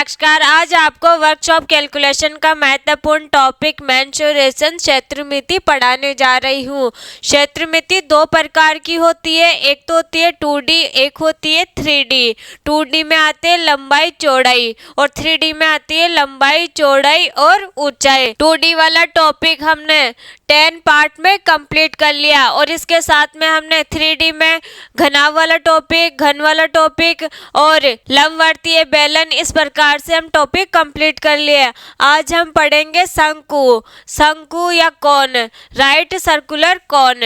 नमस्कार। आज आपको वर्कशॉप कैलकुलेशन का महत्वपूर्ण टॉपिक मेंसुरेशन क्षेत्रमिति पढ़ाने जा रही हूँ। क्षेत्रमिति दो प्रकार की होती है, एक तो होती है 2D, एक होती है 3D। 2D में आते हैं लंबाई चौड़ाई और 3D में आती है लंबाई चौड़ाई और ऊंचाई। 2D वाला टॉपिक हमने 10 पार्ट में कंप्लीट कर लिया और इसके साथ में हमने 3D में घनाव वाला टॉपिक, घन वाला टॉपिक और लंबवर्तीय बेलन, इस प्रकार से हम टॉपिक कंप्लीट कर लिए। आज हम पढ़ेंगे शंकु, शंकु या कोन, राइट सर्कुलर कोन।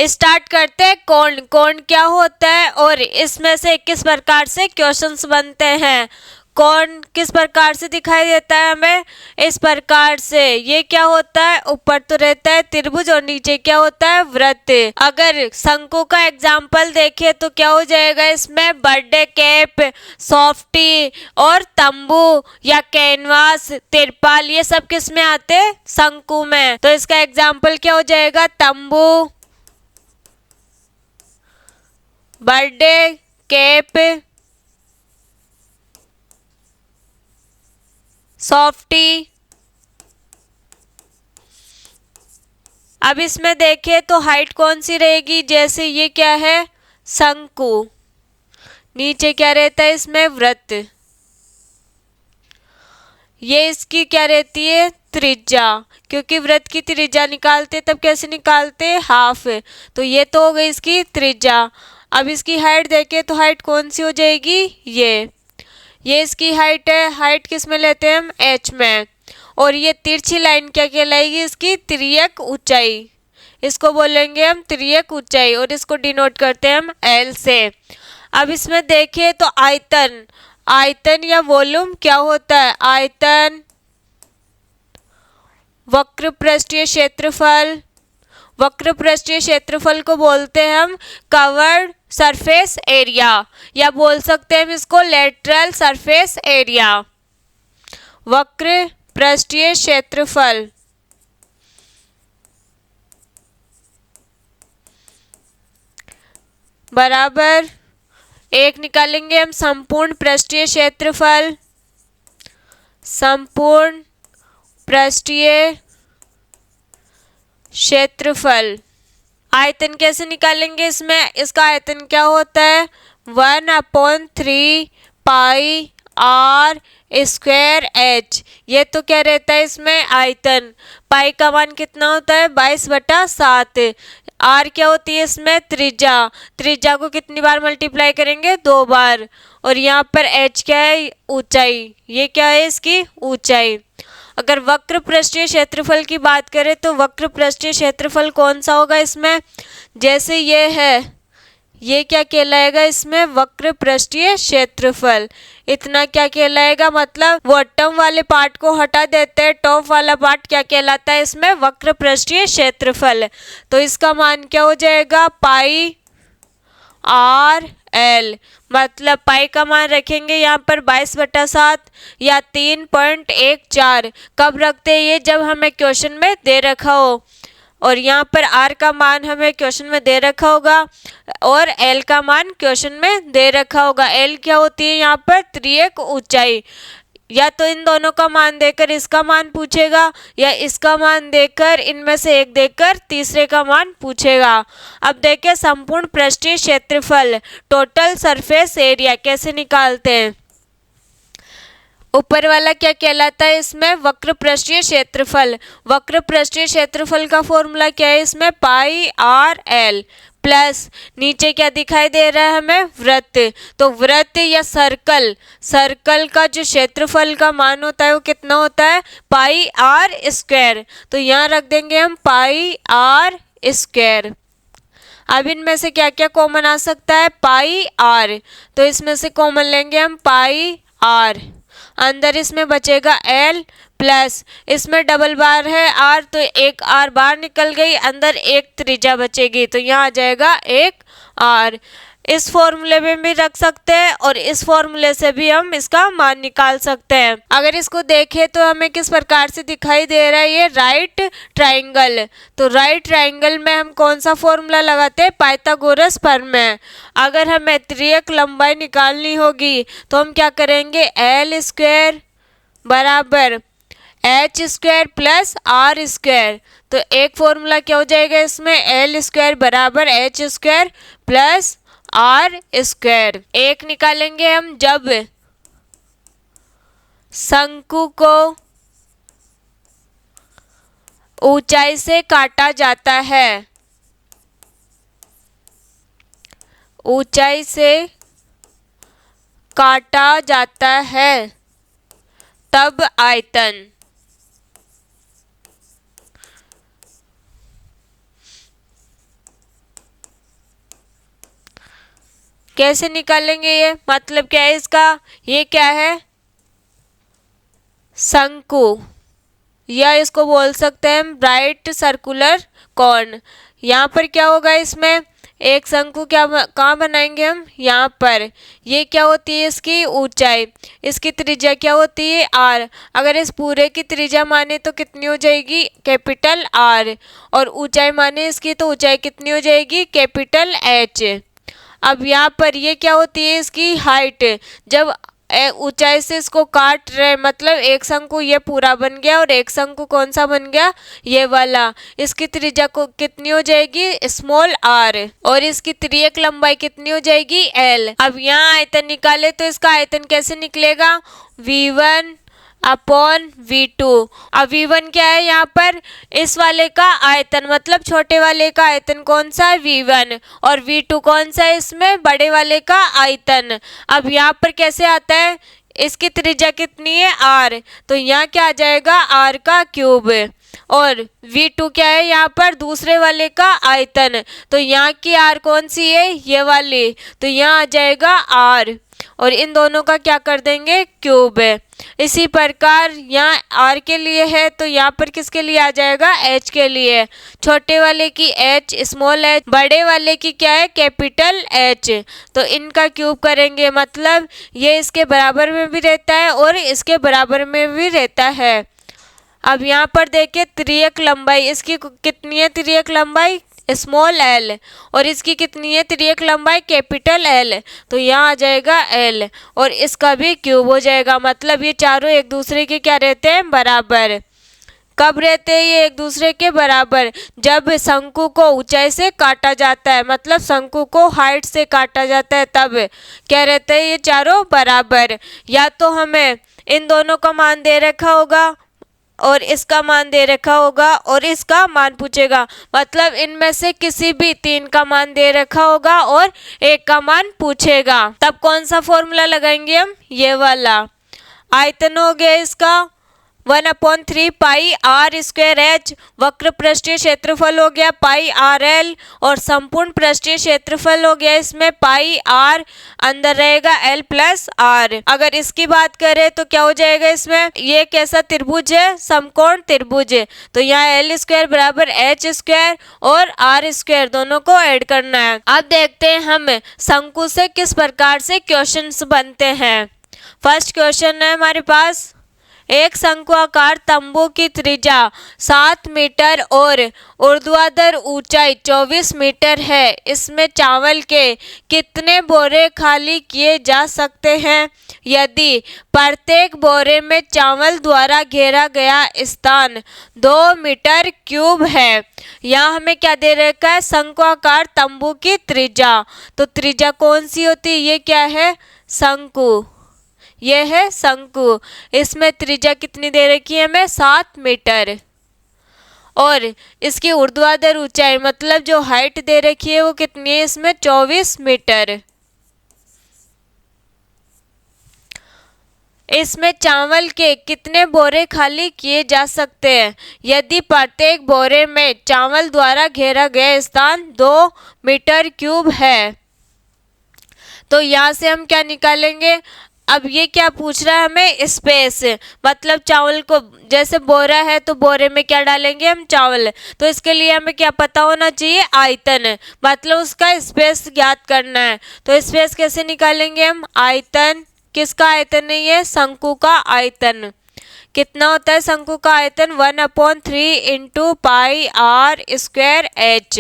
स्टार्ट करते हैं। कोण, कोण क्या होता है और इसमें से किस प्रकार से क्वेश्चंस बनते हैं। कोण किस प्रकार से दिखाई देता है हमें, इस प्रकार से। ये क्या होता है, ऊपर तो रहता है त्रिभुज और नीचे क्या होता है, वृत्त। अगर शंकु का एग्जाम्पल देखें तो क्या हो जाएगा, इसमें बर्थडे कैप, सॉफ्टी और तंबू या कैनवास, तिरपाल, ये सब किस में आते हैं, शंकु में। तो इसका एग्जाम्पल क्या हो जाएगा, तंबू, बर्थडे कैप, सॉफ्टी। अब इसमें देखें तो हाइट कौन सी रहेगी, जैसे ये क्या है, शंकु, नीचे क्या रहता है, इसमें वृत्त। ये इसकी क्या रहती है, त्रिज्या, क्योंकि वृत्त की त्रिज्या निकालते तब कैसे निकालते, हाफ। तो ये तो हो गई इसकी त्रिज्या। अब इसकी हाइट देखें तो हाइट कौन सी हो जाएगी, ये इसकी हाइट है। हाइट किस में लेते हैं हम, h में। और ये तिरछी लाइन क्या कहलाएगी, इसकी तिर्यक ऊंचाई, इसको बोलेंगे हम तिर्यक ऊंचाई और इसको डिनोट करते हैं हम L से। अब इसमें देखें तो आयतन, आयतन या वॉल्यूम क्या होता है, आयतन, वक्र पृष्ठीय क्षेत्रफल, वक्र पृष्ठीय क्षेत्रफल को बोलते हैं हम कवर्ड सरफेस एरिया, या बोल सकते हैं हम इसको लेटरल सरफेस एरिया। वक्र पृष्ठीय क्षेत्रफल बराबर एक निकालेंगे हम संपूर्ण पृष्ठीय क्षेत्रफल, संपूर्ण पृष्ठीय क्षेत्रफल। आयतन कैसे निकालेंगे इसमें, इसका आयतन क्या होता है, 1/3 पाई r स्क्वायर h। ये तो क्या रहता है इसमें आयतन। पाई का मान कितना होता है, 22/7। r क्या होती है इसमें, त्रिज्या, त्रिज्या को कितनी बार मल्टीप्लाई करेंगे, 2 बार। और यहाँ पर h क्या है, ऊंचाई, ये क्या है इसकी ऊंचाई। अगर वक्र पृष्ठीय क्षेत्रफल की बात करें तो वक्र पृष्ठीय क्षेत्रफल कौन सा होगा इसमें, जैसे ये है, ये क्या कहलाएगा इसमें, वक्र पृष्ठीय क्षेत्रफल। इतना क्या कहलाएगा, मतलब बॉटम वाले पार्ट को हटा देते हैं, टॉप वाला पार्ट क्या कहलाता है इसमें, वक्र पृष्ठीय क्षेत्रफल। तो इसका मान क्या हो जाएगा, पाई r l, मतलब पाई का मान रखेंगे यहाँ पर 22/7 या 3.14। कब रखते हैं ये, जब हमें क्वेश्चन में दे रखा हो और यहाँ पर r का मान हमें क्वेश्चन में दे रखा होगा और l का मान क्वेश्चन में दे रखा होगा। l क्या होती है यहाँ पर, तिर्यक ऊंचाई। या तो इन दोनों का मान देकर इसका मान पूछेगा या इसका मान देकर इनमें से एक देकर तीसरे का मान पूछेगा। अब देखें संपूर्ण पृष्ठीय क्षेत्रफल, टोटल सरफेस एरिया कैसे निकालते हैं। ऊपर वाला क्या कहलाता है इसमें, वक्र पृष्ठीय क्षेत्रफल। वक्र पृष्ठीय क्षेत्रफल का फॉर्मूला क्या है इसमें, पाई r l प्लस नीचे क्या दिखाई दे रहा है हमें, वृत्त। तो वृत्त या सर्कल, सर्कल का जो क्षेत्रफल का मान होता है वो कितना होता है, पाई r स्क्वायर। तो यहाँ रख देंगे हम पाई r स्क्वायर। अब इनमें से क्या क्या कॉमन आ सकता है, पाई r, तो इसमें से कॉमन लेंगे हम पाई r। अंदर इसमें बचेगा l प्लस इसमें डबल बार है r, तो एक r बाहर निकल गई, अंदर एक त्रिज्या बचेगी, तो यहाँ आ जाएगा एक r। इस फॉर्मूले में भी रख सकते हैं और इस फॉर्मूले से भी हम इसका मान निकाल सकते हैं। अगर इसको देखें तो हमें किस प्रकार से दिखाई दे रहा है, ये राइट ट्राइंगल। तो राइट ट्राइंगल में हम कौन सा फॉर्मूला लगाते हैं, पाइथागोरस प्रमेय। अगर हमें त्रियक लंबाई निकालनी होगी तो हम क्या करेंगे, एल स्क्वायर बराबर H square plus R square. तो एक फॉर्मूला क्या हो जाएगा इसमें, एल स्क्वायर बराबर H square plus R square. एक निकालेंगे हम जब शंकु को ऊंचाई से काटा जाता है, ऊंचाई से काटा जाता है तब आयतन। कैसे निकालेंगे ये, मतलब क्या है इसका, ये क्या है, शंकु, या इसको बोल सकते हैं हम राइट सर्कुलर कॉर्न। यहाँ पर क्या होगा, इसमें एक शंकु क्या कहाँ बनाएंगे हम, यहाँ पर। ये क्या होती है इसकी ऊंचाई, इसकी त्रिज्या क्या होती है आर। अगर इस पूरे की त्रिज्या माने तो कितनी हो जाएगी, कैपिटल आर, और ऊंचाई माने इसकी तो ऊंचाई कितनी हो जाएगी, कैपिटल एच। अब यहाँ पर ये क्या होती है इसकी हाइट। जब ऊंचाई से इसको काट रहे, मतलब एक शंकु ये पूरा बन गया और एक शंकु कौन सा बन गया, ये वाला। इसकी त्रिज्या को कितनी हो जाएगी, स्मॉल आर, और इसकी त्रियक लंबाई कितनी हो जाएगी, एल। अब यहाँ आयतन निकाले तो इसका आयतन कैसे निकलेगा, V1 अपॉन V2। अब V1 क्या है यहाँ पर, इस वाले का आयतन, मतलब छोटे वाले का आयतन कौन सा है, V1, और V2 कौन सा है इसमें, बड़े वाले का आयतन। अब यहाँ पर कैसे आता है, इसकी त्रिज्या कितनी है R, तो यहाँ क्या आ जाएगा R का क्यूब, और V2 क्या है यहाँ पर, दूसरे वाले का आयतन। तो यहाँ की R कौन सी है, ये वाली, तो यहाँ आ जाएगा R, और इन दोनों का क्या कर देंगे, क्यूब। इसी प्रकार यहाँ R के लिए है तो यहाँ पर किसके लिए आ जाएगा, H के लिए। छोटे वाले की H स्मॉल h, बड़े वाले की क्या है, कैपिटल H। तो इनका क्यूब करेंगे, मतलब ये इसके बराबर में भी रहता है और इसके बराबर में भी रहता है। अब यहाँ पर देखिए त्रियक लंबाई, इसकी कितनी है त्रियक लंबाई, स्मॉल एल, और इसकी कितनी है त्रियक लंबाई, कैपिटल एल। तो यहाँ आ जाएगा एल, और इसका भी क्यूब हो जाएगा। मतलब ये चारों एक दूसरे के क्या रहते हैं, बराबर। कब रहते हैं ये एक दूसरे के बराबर, जब शंकु को ऊंचाई से काटा जाता है, मतलब शंकु को हाइट से काटा जाता है, तब क्या रहते हैं ये चारों बराबर। या तो हमें इन दोनों का मान दे रखा होगा और इसका मान दे रखा होगा और इसका मान पूछेगा, मतलब इनमें से किसी भी तीन का मान दे रखा होगा और एक का मान पूछेगा। तब कौन सा फॉर्मूला लगाएंगे हम, ये वाला। आयतन हो गया इसका 1/3 पाई आर स्क्वायर एच, वक्र पृष्ठीय क्षेत्रफल हो गया पाई आर एल, और संपूर्ण पृष्ठीय क्षेत्रफल हो गया इसमें पाई आर, अंदर रहेगा एल प्लस आर। अगर इसकी बात करें तो क्या हो जाएगा इसमें, ये कैसा त्रिभुज है, समकोण त्रिभुज है। तो यहाँ एल स्क्वायर बराबर एच स्क्वायर और आर स्क्वायर दोनों को ऐड करना है। अब देखते हैं हम शंकु से किस प्रकार से क्वेश्चंस बनते हैं। फर्स्ट क्वेश्चन है हमारे पास, एक शंक्वाकार तंबू की त्रिज्या 7 मीटर और ऊर्ध्वाधर ऊंचाई 24 मीटर है। इसमें चावल के कितने बोरे खाली किए जा सकते हैं यदि प्रत्येक बोरे में चावल द्वारा घेरा गया स्थान 2 मीटर क्यूब है। यहाँ हमें क्या दे रखा है, शंक्वाकार तंबू की त्रिज्या। तो त्रिज्या कौन सी होती है, ये क्या है, शंकु, ये है शंकु। इसमें त्रिज्या कितनी दे रखी है हमें, 7 मीटर, और इसकी ऊर्ध्वाधर ऊंचाई मतलब जो हाइट दे रखी है वो कितनी है इसमें, 24 मीटर। इसमें चावल के कितने बोरे खाली किए जा सकते हैं यदि प्रत्येक बोरे में चावल द्वारा घेरा गया स्थान 2 मीटर क्यूब है। तो यहाँ से हम क्या निकालेंगे, अब ये क्या पूछ रहा है हमें, स्पेस, मतलब चावल को, जैसे बोरा है तो बोरे में क्या डालेंगे हम, चावल। तो इसके लिए हमें क्या पता होना चाहिए, आयतन, मतलब उसका स्पेस ज्ञात करना है। तो स्पेस कैसे निकालेंगे हम, आयतन, किसका आयतन है ये, शंकु का आयतन। कितना होता है शंकु का आयतन, 1/3 into pi R square H.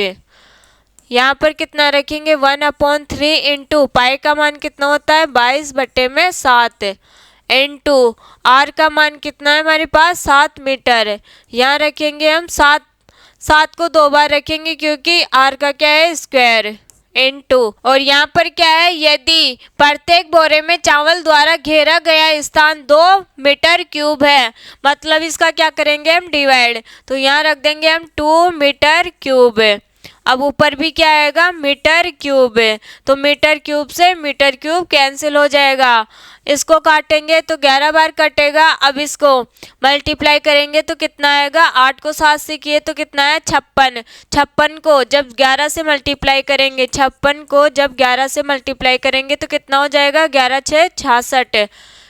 यहाँ पर कितना रखेंगे, 1/3 इंटू पाई का मान कितना होता है, 22/7 इंटू आर का मान कितना है हमारे पास, 7 मीटर। यहाँ रखेंगे हम 7 को 2 बार रखेंगे क्योंकि आर का क्या है, स्क्वायर, इंटू, और यहाँ पर क्या है, यदि प्रत्येक बोरे में चावल द्वारा घेरा गया स्थान 2 मीटर क्यूब है, मतलब इसका क्या करेंगे हम, डिवाइड। तो यहाँ रख देंगे हम 2 मीटर क्यूब। अब ऊपर भी क्या आएगा, मीटर क्यूब, तो मीटर क्यूब से मीटर क्यूब कैंसिल हो जाएगा। इसको काटेंगे तो 11 बार कटेगा। अब इसको मल्टीप्लाई करेंगे तो कितना आएगा, 8 को 7 से किए तो कितना है, 56। 56 को जब 11 से मल्टीप्लाई करेंगे, 56 को जब 11 से मल्टीप्लाई करेंगे तो कितना हो जाएगा, 11 6 66।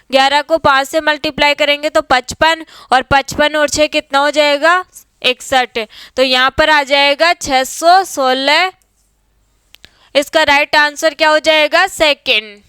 11 को 5 से मल्टीप्लाई करेंगे तो 55, और 55 और 6 कितना हो जाएगा, 61। तो यहाँ पर आ जाएगा 616। इसका राइट आंसर क्या हो जाएगा, सेकंड।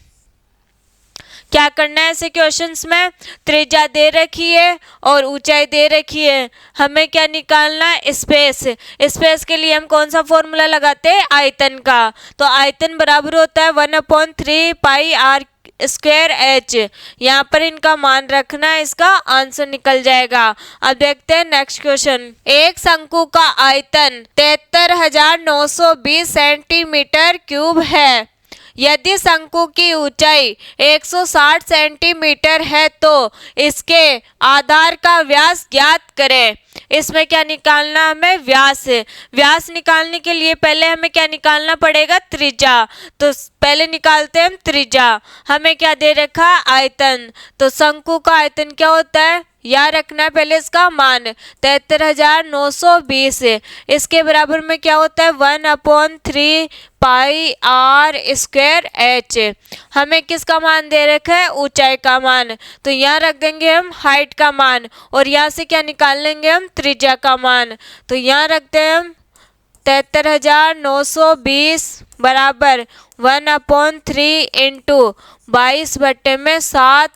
क्या करना है ऐसे क्वेश्चंस में, त्रिज्या दे रखी है और ऊंचाई दे रखी है, हमें क्या निकालना है, स्पेस। स्पेस के लिए हम कौन सा फॉर्मूला लगाते हैं, आयतन का। तो आयतन बराबर होता है 1/3 पाई आर स्क्वायर एच। यहाँ पर इनका मान रखना है, इसका आंसर निकल जाएगा। अब देखते हैं नेक्स्ट क्वेश्चन। एक शंकु का आयतन 73,920 सेंटीमीटर क्यूब है। यदि शंकु की ऊंचाई 160 सेंटीमीटर है तो इसके आधार का व्यास ज्ञात करें। इसमें क्या निकालना हमें, व्यास। व्यास निकालने के लिए पहले हमें क्या निकालना पड़ेगा, त्रिज्या। तो पहले निकालते हैं हम त्रिज्या। हमें क्या दे रखा, आयतन। तो शंकु का आयतन क्या होता है, याद रखना है पहले इसका मान, 73,920। इसके बराबर में क्या होता है, 1/3 पाई आर स्क्वायर एच। हमें किसका मान दे रखा है, ऊंचाई का मान। तो यहाँ रख देंगे हम हाइट का मान, और यहाँ से क्या निकाल लेंगे हम, त्रिज्या का मान। तो यहाँ रखते हैं हम 73,920 बराबर 1/3 into 22/7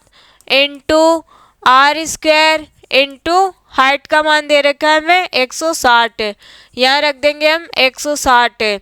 into R square into height का मान दे रखा है हमें 160। यहाँ रख देंगे हम 160।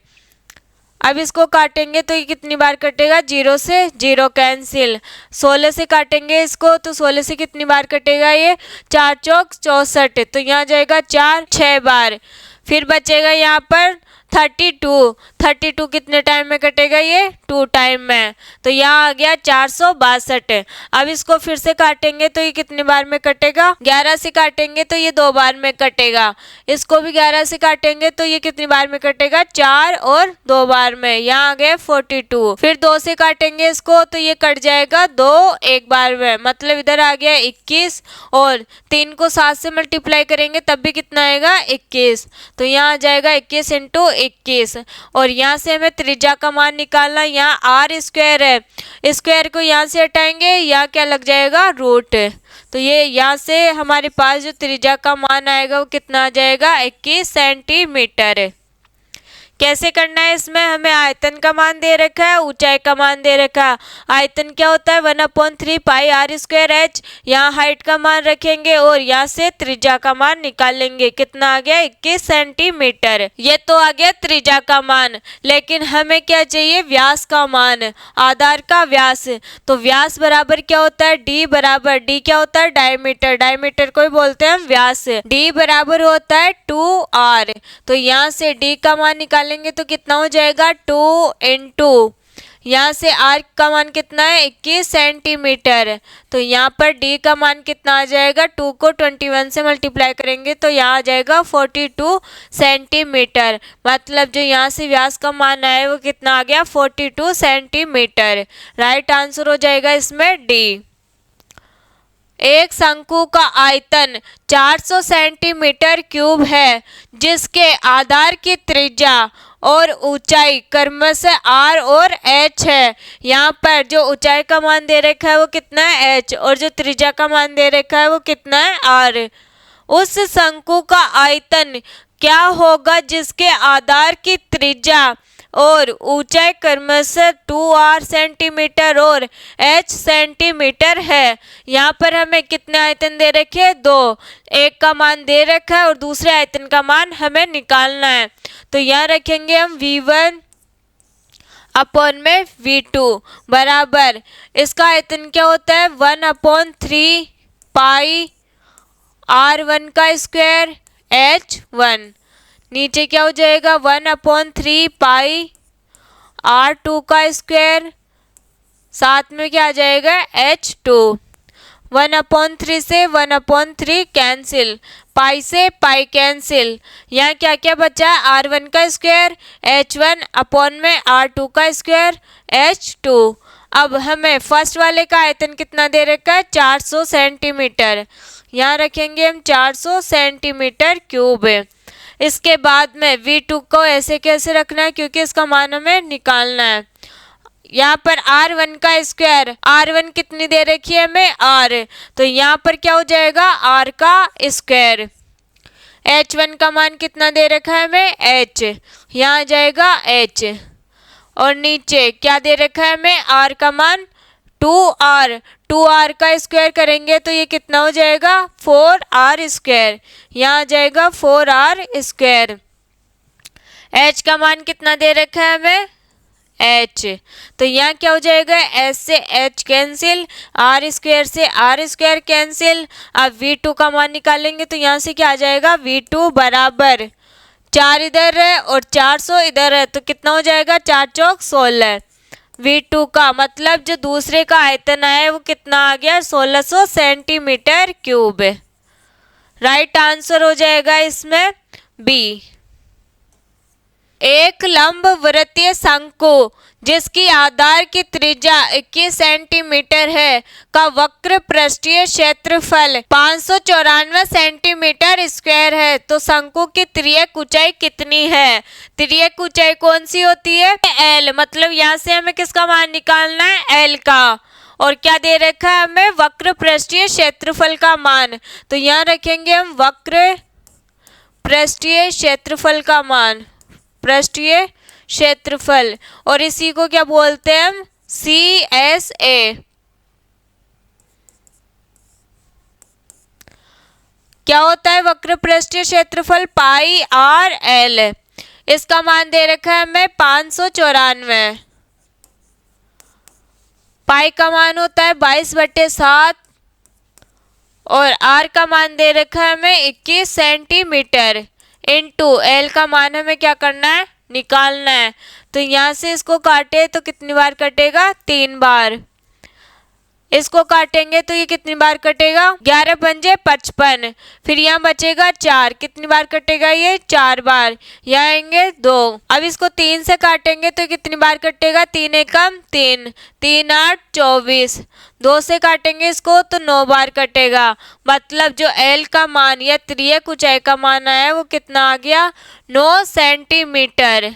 अब इसको काटेंगे तो ये कितनी बार कटेगा, 0 से 0 कैंसिल। 16 से काटेंगे इसको तो 16 से कितनी बार कटेगा, ये 4 चौक 64। तो यहाँ जाएगा 4 6 बार। फिर बचेगा यहाँ पर 32। 32 कितने टाइम में कटेगा, ये 2 टाइम में। तो यहाँ आ गया 462। अब इसको फिर से काटेंगे तो ये कितनी बार में कटेगा, 11 से काटेंगे तो ये 2 बार में कटेगा। इसको भी 11 से काटेंगे तो ये कितनी बार में कटेगा, 4 और 2 बार में। यहाँ आ गया 42। फिर 2 से काटेंगे इसको तो ये कट जाएगा 2 एक बार में, मतलब इधर आ गया 21। और 3 को 7 से मल्टीप्लाई करेंगे तब भी कितना आएगा, 21। तो यहाँ आ जाएगा 21 इंटू 21। और यहाँ से हमें त्रिज्या का मान निकालना। यहाँ आर स्क्वायर है, स्क्वायर को यहाँ से हटाएंगे, यहाँ क्या लग जाएगा, रूट। तो ये यहाँ से हमारे पास जो त्रिज्या का मान आएगा वो कितना आ जाएगा, 21 सेंटीमीटर। कैसे करना है, इसमें हमें आयतन का मान दे रखा है, ऊंचाई का मान दे रखा है। आयतन क्या होता है, 1/3 पाई आर स्क्वायर एच। यहाँ हाइट का मान रखेंगे और यहाँ से त्रिज्या का मान निकाल लेंगे। कितना आ गया, 21 सेंटीमीटर। ये तो आ गया त्रिज्या का मान, लेकिन हमें क्या चाहिए, व्यास का मान, आधार का व्यास। तो व्यास बराबर क्या होता है, डी बराबर, डी क्या होता है, डायमीटर। डायमीटर को ही बोलते हैं हम व्यास। डी बराबर होता है 2r। तो यहाँ से डी का मान निकाल लेंगे तो कितना हो जाएगा, 2 इंटू यहाँ से आर का मान कितना है, 21 सेंटीमीटर। तो यहाँ पर डी का मान कितना आ जाएगा, 2 को 21 से मल्टीप्लाई करेंगे तो यहाँ आ जाएगा 42 सेंटीमीटर। मतलब जो यहाँ से व्यास का मान आया वो कितना आ गया, 42 सेंटीमीटर। राइट आंसर हो जाएगा इसमें डी। एक शंकु का आयतन 400 सेंटीमीटर क्यूब है जिसके आधार की त्रिज्या और ऊंचाई क्रमशः r और h है। यहाँ पर जो ऊंचाई का मान दे रखा है वो कितना है h, और जो त्रिज्या का मान दे रखा है वो कितना है r। उस शंकु का आयतन क्या होगा जिसके आधार की त्रिज्या और ऊंचाई क्रमशः 2r सेंटीमीटर और h सेंटीमीटर है। यहाँ पर हमें कितने आयतन दे रखे हैं? 2। एक का मान दे रखा है और दूसरे आयतन का मान हमें निकालना है। तो यहाँ रखेंगे हम v1 अपॉन में v2 बराबर, इसका आयतन क्या होता है? 1/3 पाई r1 का स्क्वायर h1। नीचे क्या हो जाएगा? 1/3 पाई r2 का स्क्वायर, साथ में क्या आ जाएगा? h2। 1/3 से 1/3 कैंसिल, पाई से पाई कैंसिल। यहाँ क्या क्या बचा? r1 का स्क्वायर h1 अपॉन में r2 का स्क्वायर h2। अब हमें फर्स्ट वाले का आयतन कितना दे रखा है? 400 सेंटीमीटर। यहाँ रखेंगे हम 400 सेंटीमीटर क्यूब। इसके बाद में v2 को ऐसे कैसे रखना है, क्योंकि इसका मान हमें निकालना है। यहाँ पर r1 का स्क्वायर, r1 कितनी दे रखी है हमें? r, तो यहाँ पर क्या हो जाएगा? r का स्क्वायर। h1 का मान कितना दे रखा है हमें? h, यहाँ आ जाएगा h। और नीचे क्या दे रखा है हमें? r का मान 2r, 2r का स्क्वायर करेंगे तो ये कितना हो जाएगा? 4r square. यहाँ आ जाएगा 4r स्क्वायर। h का मान कितना दे रखा है हमें? h, तो यहाँ क्या हो जाएगा? h से h कैंसिल, r स्क्वायर से r स्क्वायर कैंसिल। अब v2 का मान निकालेंगे तो यहाँ से क्या आ जाएगा? v2 बराबर 4 इधर है और 400 इधर है, तो कितना हो जाएगा? 4 चौक 16। v2 का मतलब जो दूसरे का आयतन है वो कितना आ गया? 1600 सेंटीमीटर क्यूब। राइट आंसर हो जाएगा इसमें बी। एक लंबवृत्तीय शंकु जिसकी आधार की त्रिज्या 21 सेंटीमीटर है का वक्र पृष्ठीय क्षेत्रफल 594 सेंटीमीटर स्क्वायर है, तो शंकु की तिर्यक ऊंचाई कितनी है? तिर्यक ऊंचाई कौन सी होती है? l, मतलब यहाँ से हमें किसका मान निकालना है? l का। और क्या दे रखा है हमें? वक्र पृष्ठीय क्षेत्रफल का मान। तो यहाँ रखेंगे हम वक्र पृष्ठीय क्षेत्रफल का मान, पृष्ठीय क्षेत्रफल, और इसी को क्या बोलते हैं हम? CSA। क्या होता है वक्र पृष्ठीय क्षेत्रफल? पाई आर एल। इसका मान दे रखा है हमें 594। पाई का मान होता है 22/7 और आर का मान दे रखा है हमें 21 सेंटीमीटर इंटू एल का मान हमें क्या करना है? निकालना है। तो यहाँ से इसको काटे तो कितनी बार कटेगा? 3 बार। इसको काटेंगे तो ये कितनी बार कटेगा? 11 पंजे 55। फिर यहाँ बचेगा 4, कितनी बार कटेगा? ये 4 बार। यहाँ आएंगे 2। अब इसको 3 से काटेंगे तो कितनी बार कटेगा? 3 एकम 3, 3 8 24। 2 से काटेंगे इसको तो 9 बार कटेगा। मतलब जो एल का मान या तिर्यक ऊंचाई का मान आया वो कितना आ गया? 9 सेंटीमीटर।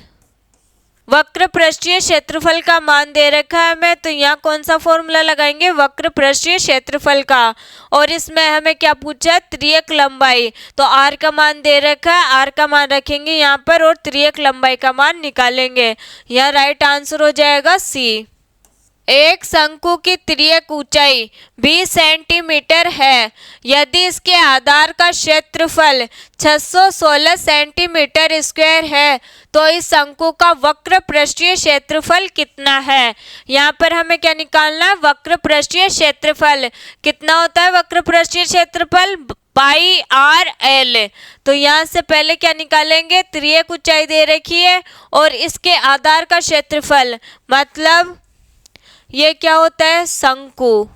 वक्र पृष्ठीय क्षेत्रफल का मान दे रखा है हमें, तो यहाँ कौन सा फॉर्मूला लगाएंगे? वक्र पृष्ठीय क्षेत्रफल का। और इसमें हमें क्या पूछा है? तिर्यक लंबाई। तो r का मान दे रखा है, r का मान रखेंगे यहाँ पर और तिर्यक लंबाई का मान निकालेंगे। यहाँ राइट आंसर हो जाएगा सी। एक शंकु की तिर्यक ऊंचाई 20 सेंटीमीटर है यदि इसके आधार का क्षेत्रफल 616 सेंटीमीटर स्क्वायर है, तो इस शंकु का वक्र पृष्ठीय क्षेत्रफल कितना है? यहाँ पर हमें क्या निकालना है? वक्र पृष्ठीय क्षेत्रफल कितना होता है? वक्र पृष्ठीय क्षेत्रफल पाई आर एल। तो यहाँ से पहले क्या निकालेंगे? तिर्यक ऊंचाई दे रखी है और इसके आधार का क्षेत्रफल, मतलब ये क्या होता है? शंकु।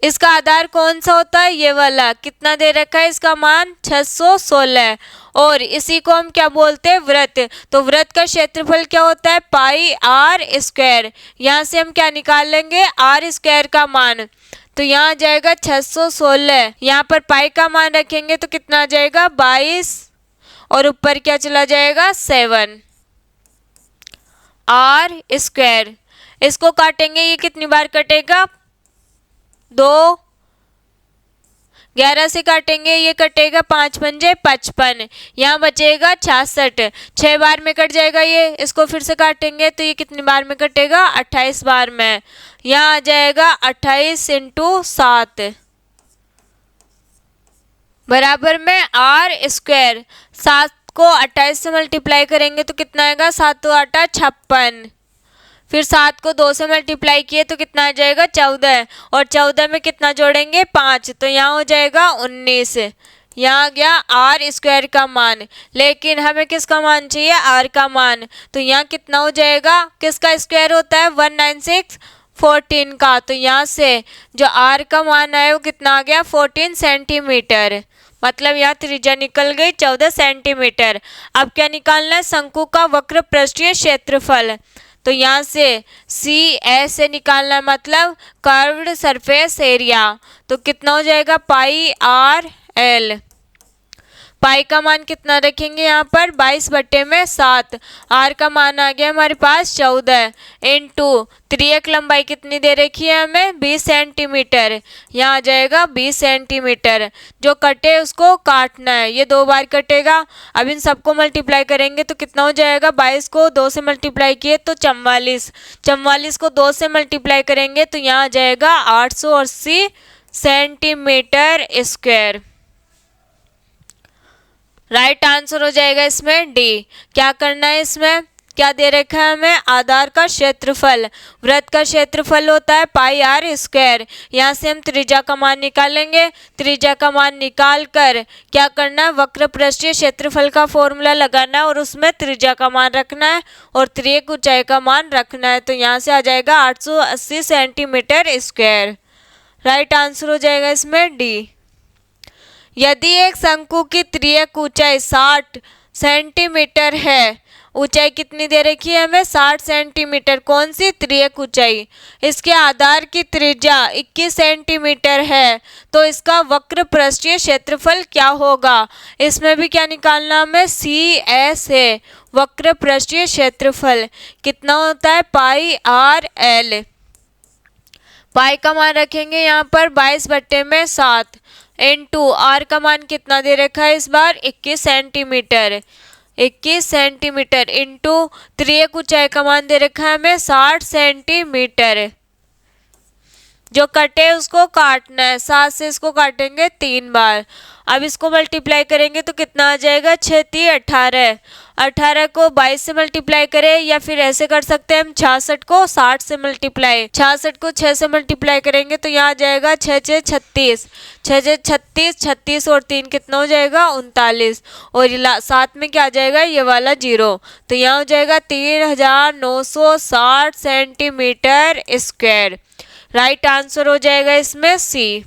इसका आधार कौन सा होता है? ये वाला। कितना दे रखा है? इसका मान 616। और इसी को हम क्या बोलते हैं? वृत्त। तो वृत्त का क्षेत्रफल क्या होता है? पाई आर स्क्वायर। यहाँ से हम क्या निकाल लेंगे? आर स्क्वायर का मान। तो यहाँ आ जाएगा 616। यहाँ पर पाई का मान रखेंगे तो कितना आ जाएगा? 22। और ऊपर क्या चला जाएगा 7 आर स्क्वायर। इसको काटेंगे, ये कितनी बार कटेगा 2, 11 से काटेंगे, ये कटेगा 5 पंजे 55, यहाँ बचेगा 66, 6 बार में कट जाएगा ये। इसको फिर से काटेंगे तो ये कितनी बार में कटेगा 28 बार में। यहाँ आ जाएगा 28 × 7 बराबर में आर स्क्वायर। 7 को 28 से मल्टीप्लाई करेंगे तो कितना आएगा 7 × 8 = 56, फिर 7 को 2 से मल्टीप्लाई किए तो कितना आ जाएगा 14, और 14 में कितना जोड़ेंगे 5, तो यहाँ हो जाएगा 19। यहाँ आ गया आर स्क्वायर का मान, लेकिन हमें किसका मान चाहिए आर का मान। तो यहाँ कितना हो जाएगा, किसका स्क्वायर होता है 196 14 का, तो यहाँ से जो आर का मान है वो कितना आ गया 14 सेंटीमीटर। मतलब यहाँ त्रिज्या निकल गई 14 सेंटीमीटर। अब क्या निकालना है, शंकु का वक्र पृष्ठीय क्षेत्रफल। तो यहाँ से सी एस से निकालना है, मतलब कर्व्ड सरफेस एरिया। तो कितना हो जाएगा पाई आर एल। पाई का मान कितना रखेंगे यहाँ पर 22/7। आर का मान आ गया हमारे पास 14 इंटू त्रियक लंबाई कितनी दे रखी है हमें 20 सेंटीमीटर। यहाँ आ जाएगा 20 सेंटीमीटर। जो कटे उसको काटना है, ये 2 बार कटेगा। अब इन सबको मल्टीप्लाई करेंगे तो कितना हो जाएगा, 22 को 2 से मल्टीप्लाई किए तो 44, 44 को 2 से मल्टीप्लाई करेंगे तो यहाँ आ जाएगा 880 सेंटीमीटर स्क्वायर। राइट आंसर हो जाएगा इसमें डी। क्या करना है, इसमें क्या दे रखा है हमें, आधार का क्षेत्रफल। वृत्त का क्षेत्रफल होता है पाई आर स्क्वायर। यहाँ से हम त्रिज्या का मान निकालेंगे। त्रिज्या का मान निकाल कर क्या करना है, वक्र पृष्ठीय क्षेत्रफल का फॉर्मूला लगाना है और उसमें त्रिज्या का मान रखना है और त्रियक ऊंचाई का मान रखना है। तो यहाँ से आ जाएगा 880 सेंटीमीटर स्क्वायर। राइट आंसर हो जाएगा इसमें डी। यदि एक शंकु की त्रियक ऊंचाई 60 सेंटीमीटर है, ऊंचाई कितनी दे रखी है हमें 60 सेंटीमीटर, कौन सी त्रियक ऊंचाई, इसके आधार की त्रिज्या 21 सेंटीमीटर है, तो इसका वक्र पृष्ठीय क्षेत्रफल क्या होगा। इसमें भी क्या निकालना हमें, सी एस है, वक्र पृष्ठीय क्षेत्रफल कितना होता है पाई आर एल। पाई का मान रखेंगे यहाँ पर 22/7 इंटू आर का मान कितना दे रखा है इस बार 21 सेंटीमीटर, 21 सेंटीमीटर इंटू त्रियक ऊंचाई का मान दे रखा है हमें 60 सेंटीमीटर। जो कटे उसको काटना है, 7 से इसको काटेंगे 3 बार। अब इसको मल्टीप्लाई करेंगे तो कितना आ जाएगा 6 × 3 = 18, 18 को 22 से मल्टीप्लाई करें, या फिर ऐसे कर सकते हैं हम 66 को 60 से मल्टीप्लाई, 66 को 6 से मल्टीप्लाई करेंगे तो यहाँ आ जाएगा 6 × 6 = 36, 6 × 36, 36 और 3 कितना हो जाएगा 39, और साथ में क्या आ जाएगा ये वाला 0, तो यहाँ हो जाएगा 3960 सेंटीमीटर स्क्वायर। राइट आंसर हो जाएगा इसमें सी।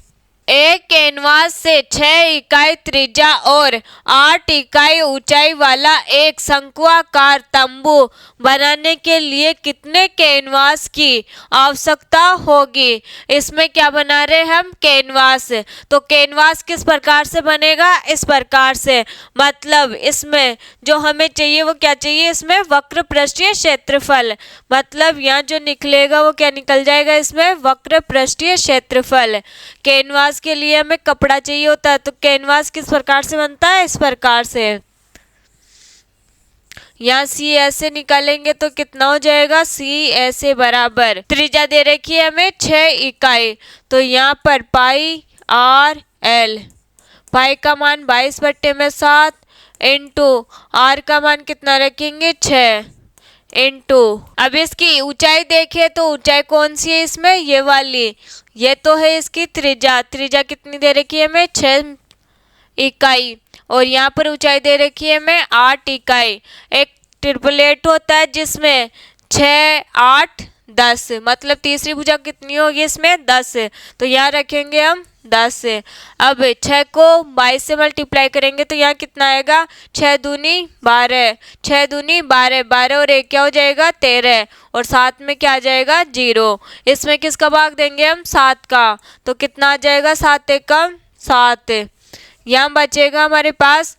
एक कैनवास से 6 इकाई त्रिज्या और 8 इकाई ऊंचाई वाला एक शंक्वाकार तंबू बनाने के लिए कितने कैनवास की आवश्यकता होगी। इसमें क्या बना रहे हम कैनवास, तो कैनवास किस प्रकार से बनेगा, इस प्रकार से, मतलब इसमें जो हमें चाहिए वो क्या चाहिए, इसमें वक्र पृष्ठीय क्षेत्रफल, मतलब यहाँ जो निकलेगा वो क्या निकल जाएगा इसमें वक्र पृष्ठीय क्षेत्रफल। कैनवास के लिए हमें कपड़ा चाहिए होता है, तो कैनवास किस प्रकार से बनता है, इस प्रकार से। यहाँ सी ऐसे निकालेंगे तो कितना हो जाएगा, सी ऐसे बराबर त्रिज्या दे रखी है हमें 6 इकाई, तो यहाँ पर पाई आर एल, पाई का मान 22/7 इंटू आर का मान कितना रखेंगे 6 इंटू, अब इसकी ऊंचाई देखें तो ऊंचाई कौन सी है इसमें, ये वाली, ये तो है इसकी त्रिज्या, त्रिज्या कितनी दे रखी है हमें 6 इकाई, और यहाँ पर ऊंचाई दे रखी है हमें 8 इकाई। एक ट्रिपलेट होता है जिसमें 6 8 10, मतलब तीसरी भुजा कितनी होगी इसमें 10, तो यहाँ रखेंगे हम 10। अब 6 को 22 से मल्टीप्लाई करेंगे तो यहाँ कितना आएगा 6 दूनी 12, 6 दूनी 12, 12 और 1 क्या हो जाएगा 13, और साथ में क्या आ जाएगा 0। इसमें किसका भाग देंगे हम 7 का, तो कितना आ जाएगा 7 × 1 = 7। यहाँ बचेगा हमारे पास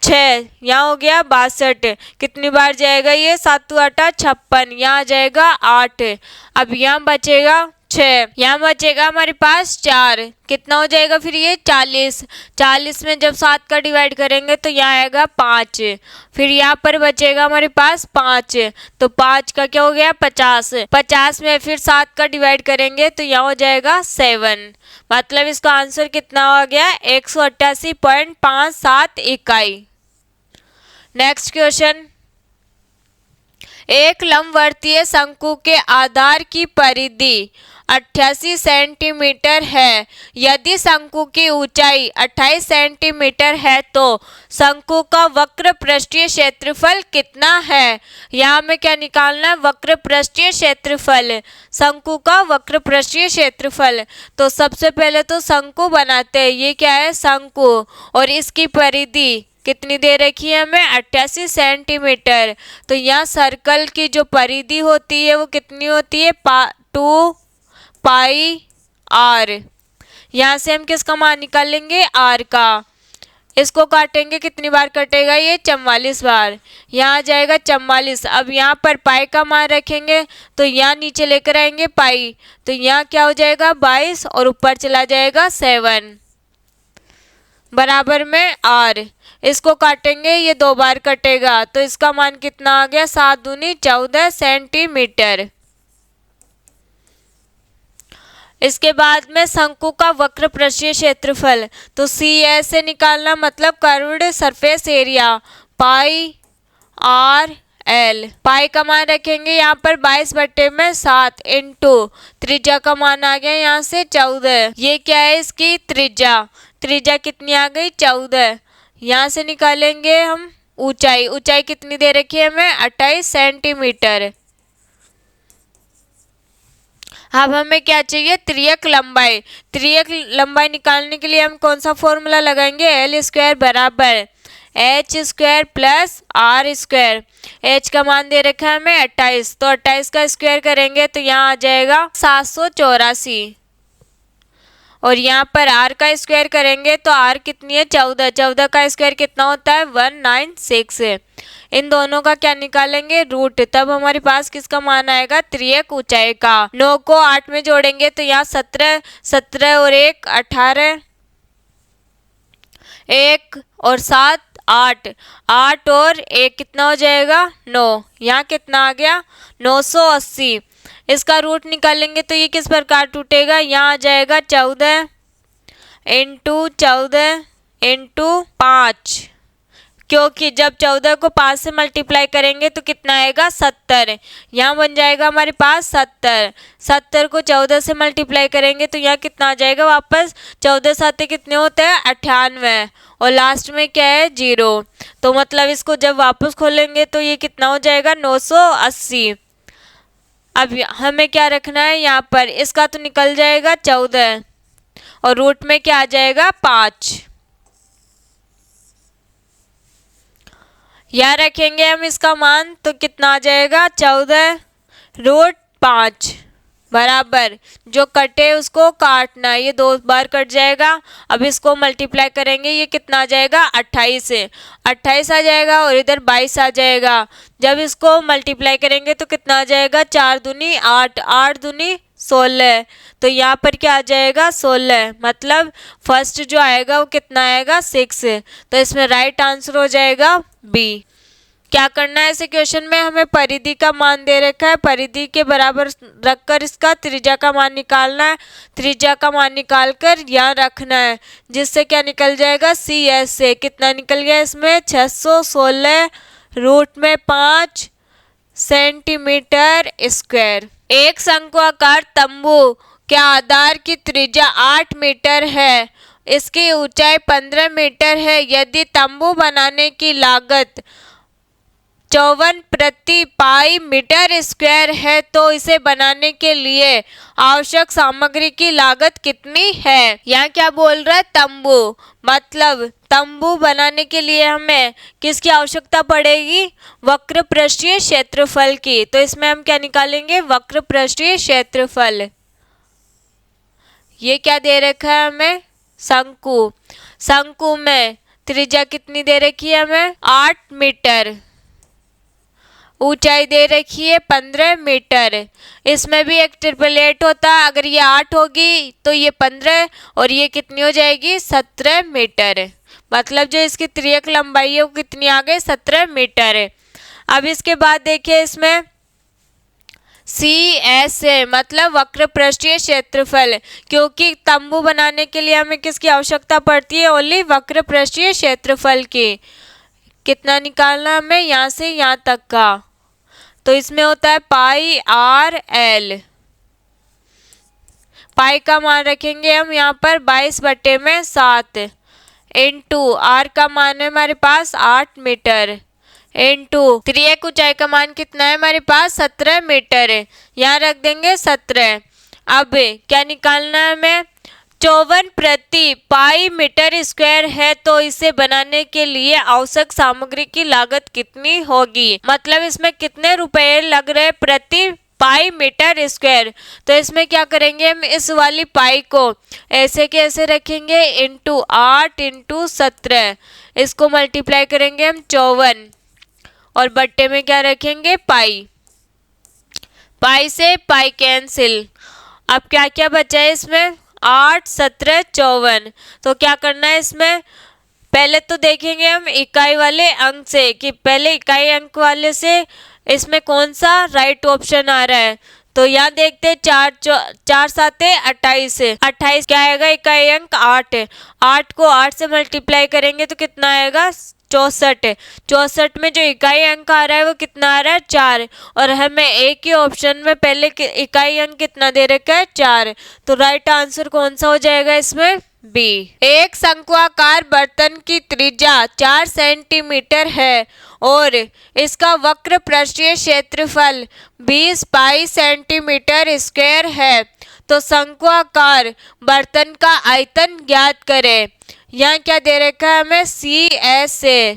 6, यहाँ हो गया 62, कितनी बार जाएगा ये, 7 8 56, यहाँ आ जाएगा 8। अब यहाँ बचेगा 6, यहाँ बचेगा हमारे पास 4, कितना हो जाएगा फिर ये 40। 40 में जब 7 का डिवाइड करेंगे तो यहाँ आएगा 5, फिर यहाँ पर बचेगा हमारे पास 5, तो 5 का क्या हो गया 50। 50 में फिर 7 का डिवाइड करेंगे तो यहाँ हो जाएगा 7, मतलब इसका आंसर कितना हो गया 188.57 इकाई। नेक्स्ट क्वेश्चन, एक लंबवर्तीय शंकु के आधार की परिधि 88 सेंटीमीटर है। यदि शंकु की ऊंचाई 28 सेंटीमीटर है तो शंकु का वक्र पृष्ठीय क्षेत्रफल कितना है। यहाँ में क्या निकालना है, वक्र पृष्ठीय क्षेत्रफल, शंकु का वक्र पृष्ठीय क्षेत्रफल। तो सबसे पहले तो शंकु बनाते हैं, ये क्या है शंकु, और इसकी परिधि कितनी दे रखी है हमें 88 सेंटीमीटर। तो यहाँ सर्कल की जो परिधि होती है वो कितनी होती है 2 पाई आर। यहाँ से हम किसका मान निकालेंगे आर का, इसको काटेंगे कितनी बार कटेगा ये 44 बार, यहाँ आ जाएगा 44। अब यहाँ पर पाई का मान रखेंगे तो यहाँ नीचे लेकर आएंगे पाई, तो यहाँ क्या हो जाएगा 22 और ऊपर चला जाएगा 7 बराबर में आर। इसको काटेंगे ये 2 बार कटेगा तो इसका मान कितना आ गया 7 दूनी 14 सेंटीमीटर। इसके बाद में शंकु का वक्र पृष्ठीय क्षेत्रफल, तो सी एस से निकालना, मतलब कर्व्ड सरफेस एरिया, पाई आर एल। पाई का मान रखेंगे यहाँ पर 22/7 इंटू त्रिज्या का मान आ गया यहाँ से 14। ये क्या है इसकी त्रिज्या, त्रिज्या कितनी आ गई 14। यहाँ से निकालेंगे हम ऊंचाई, ऊंचाई कितनी दे रखी है हमें 28 सेंटीमीटर। अब हमें क्या चाहिए त्रियक लंबाई। त्रियक लंबाई निकालने के लिए हम कौन सा फॉर्मूला लगाएंगे, एल स्क्वायर बराबर H square plus R square. H का मान दे रखा है हमें 28, तो 28 का स्क्वायर करेंगे तो यहाँ आ जाएगा 784, और यहाँ पर आर का स्क्वायर करेंगे तो आर कितनी है 14, 14 का स्क्वायर कितना होता है 196। इन दोनों का क्या निकालेंगे रूट, तब हमारे पास किसका मान आएगा त्रियक ऊंचाई का। 9 को 8 में जोड़ेंगे तो यहाँ 17, 17 और 1 18, 1 और 7 8, 8 और 1 कितना हो जाएगा 9, यहाँ कितना आ गया 980। इसका रूट निकालेंगे तो ये किस प्रकार टूटेगा, यहाँ आ जाएगा 14 इंटू 14 इंटू 5, क्योंकि जब 14 को 5 से मल्टीप्लाई करेंगे तो कितना आएगा 70, यहाँ बन जाएगा हमारे पास 70। 70 को 14 से मल्टीप्लाई करेंगे तो यहाँ कितना आ जाएगा वापस 14 7 कितने होते हैं 98, और लास्ट में क्या है 0, तो मतलब इसको जब वापस खोलेंगे तो ये कितना हो जाएगा 980। अब हमें क्या रखना है यहाँ पर, इसका तो निकल जाएगा 14 और रूट में क्या आ जाएगा 5, यहाँ रखेंगे हम इसका मान तो कितना आ जाएगा 14 रूट 5 बराबर, जो कटे उसको काटना, ये 2 बार कट जाएगा। अब इसको मल्टीप्लाई करेंगे ये कितना आ जाएगा 28, 28 आ जाएगा और इधर 22 आ जाएगा। जब इसको मल्टीप्लाई करेंगे तो कितना आ जाएगा 4 दूनी 8, 8 दूनी 16, तो यहाँ पर क्या आ जाएगा 16, मतलब फर्स्ट जो आएगा वो कितना आएगा 6, तो इसमें राइट आंसर हो जाएगा बी। क्या करना है ऐसे क्वेश्चन में, हमें परिधि का मान दे रखा है, परिधि के बराबर रखकर इसका त्रिज्या का मान निकालना है। त्रिज्या का मान निकालकर यहाँ रखना है, जिससे क्या निकल जाएगा सी एस से कितना निकल गया इसमें 616 रूट में 5 सेंटीमीटर स्क्वायर। एक शंक्वाकार तंबू के आधार की त्रिज्या 8 मीटर है, इसकी ऊंचाई 15 मीटर है। यदि तंबू बनाने की लागत 54 प्रति पाई मीटर स्क्वायर है तो इसे बनाने के लिए आवश्यक सामग्री की लागत कितनी है। यहाँ क्या बोल रहा है तंबू, मतलब तंबू बनाने के लिए हमें किसकी आवश्यकता पड़ेगी, वक्र पृष्ठीय क्षेत्रफल की। तो इसमें हम क्या निकालेंगे वक्र पृष्ठीय क्षेत्रफल। ये क्या दे रखा है हमें शंकु, शंकु में त्रिज्या कितनी दे रखी है हमें 8 मीटर, ऊंचाई दे रखी है 15 मीटर। इसमें भी एक 888 होता है, अगर ये 8 होगी तो ये 15 और ये कितनी हो जाएगी 17 मीटर। मतलब जो इसकी त्रियक लंबाई है वो कितनी आ गई 17 मीटर। अब इसके बाद देखिए इसमें CSA मतलब वक्र पृष्ठीय क्षेत्रफल, क्योंकि तंबू बनाने के लिए हमें किसकी आवश्यकता पड़ती है, ओनली वक्र पृष्ठीय क्षेत्रफल की। कितना निकालना हमें यहाँ से यहाँ तक का, तो इसमें होता है पाई आर एल। पाई का मान रखेंगे हम यहाँ पर 22/7 इंटू आर का मान है हमारे पास 8 मीटर इंटू त्रियक ऊंचाई का मान कितना है हमारे पास 17 मीटर है, यहाँ रख देंगे 17। अब क्या निकालना है हमें 54 प्रति पाई मीटर स्क्वायर है, तो इसे बनाने के लिए आवश्यक सामग्री की लागत कितनी होगी, मतलब इसमें कितने रुपए लग रहे प्रति पाई मीटर स्क्वायर। तो इसमें क्या करेंगे हम, इस वाली पाई को ऐसे के ऐसे रखेंगे इंटू 8 इंटू 17, इसको मल्टीप्लाई करेंगे हम 54 और बट्टे में क्या रखेंगे पाई। पाई से पाई कैंसिल। अब क्या क्या बचा है इसमें 8 17 54। तो क्या करना है इसमें, पहले तो देखेंगे हम इकाई वाले अंक से कि पहले इकाई अंक वाले से इसमें कौन सा राइट ऑप्शन आ रहा है। तो यहाँ देखते हैं 4 7 28 28 क्या आएगा इकाई अंक 8 है। 8 को 8 से मल्टीप्लाई करेंगे तो कितना आएगा 64। 64 में जो इकाई अंक आ रहा है वो कितना आ रहा है 4, और हमें एक ही ऑप्शन में पहले इकाई अंक कितना दे रखा है 4। तो राइट आंसर कौन सा हो जाएगा इसमें बी। एक शंक्वाकार बर्तन की त्रिज्या 4 सेंटीमीटर है और इसका वक्र पृष्ठीय क्षेत्रफल 20 पाई सेंटीमीटर स्क्वायर है, तो शंक्वाकार बर्तन का आयतन ज्ञात करें। यहाँ क्या दे रखा है हमें CSA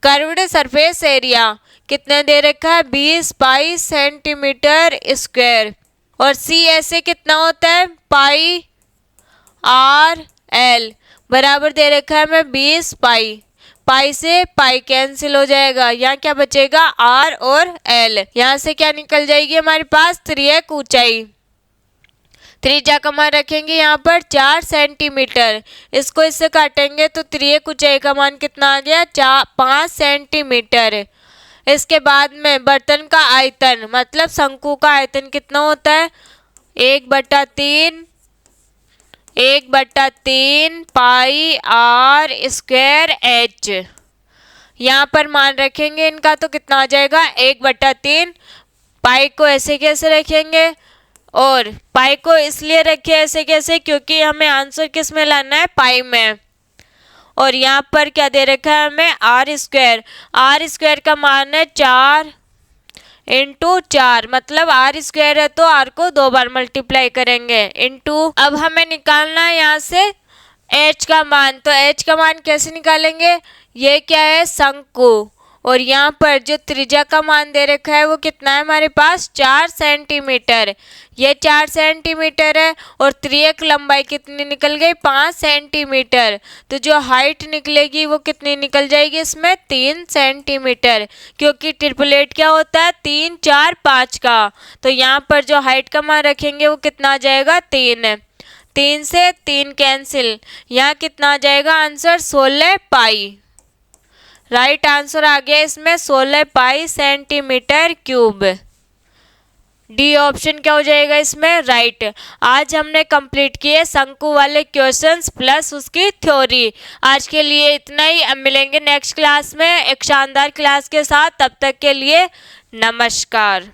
कर्व्ड सरफेस एरिया कितना दे रखा है 20 पाई सेंटीमीटर स्क्वायर, और CSA कितना होता है पाई आर एल बराबर दे रखा है हमें 20 पाई। पाई से पाई कैंसिल हो जाएगा, यहाँ क्या बचेगा आर और एल। यहाँ से क्या निकल जाएगी हमारे पास त्रियक ऊंचाई। त्रिज्या का मान रखेंगे यहाँ पर 4 सेंटीमीटर, इसको इससे काटेंगे तो त्रियक ऊंचाई का मान कितना आ गया 5 सेंटीमीटर। इसके बाद में बर्तन का आयतन मतलब शंकु का आयतन कितना होता है 1/3 पाई आर स्क्वायर एच। यहाँ पर मान रखेंगे इनका तो कितना आ जाएगा 1/3। पाई को ऐसे कैसे रखेंगे, और पाई को इसलिए रखे ऐसे कैसे क्योंकि हमें आंसर किस में लाना है पाई में। और यहाँ पर क्या दे रखा है हमें आर स्क्वायर का मान है 4 इंटू 4, मतलब आर स्क्वायर है तो आर को 2 बार मल्टीप्लाई करेंगे इंटू। अब हमें निकालना है यहाँ से एच का मान, तो एच का मान कैसे निकालेंगे, ये क्या है शंकु, और यहाँ पर जो त्रिज्या का मान दे रखा है वो कितना है हमारे पास 4 सेंटीमीटर। ये 4 सेंटीमीटर है और त्रियक लंबाई कितनी निकल गई 5 सेंटीमीटर, तो जो हाइट निकलेगी वो कितनी निकल जाएगी इसमें 3 सेंटीमीटर, क्योंकि ट्रिपलेट क्या होता है 3 4 5 का। तो यहाँ पर जो हाइट का मान रखेंगे वो कितना आ जाएगा 3। 3 से 3 कैंसिल, यहाँ कितना आ जाएगा आंसर 16 पाई। राइट आंसर आ गया इसमें 16 पाई सेंटीमीटर क्यूब। डी ऑप्शन क्या हो जाएगा इसमें राइट। आज हमने कंप्लीट किए शंकु वाले क्वेश्चंस प्लस उसकी थ्योरी। आज के लिए इतना ही, अब मिलेंगे नेक्स्ट क्लास में एक शानदार क्लास के साथ। तब तक के लिए नमस्कार।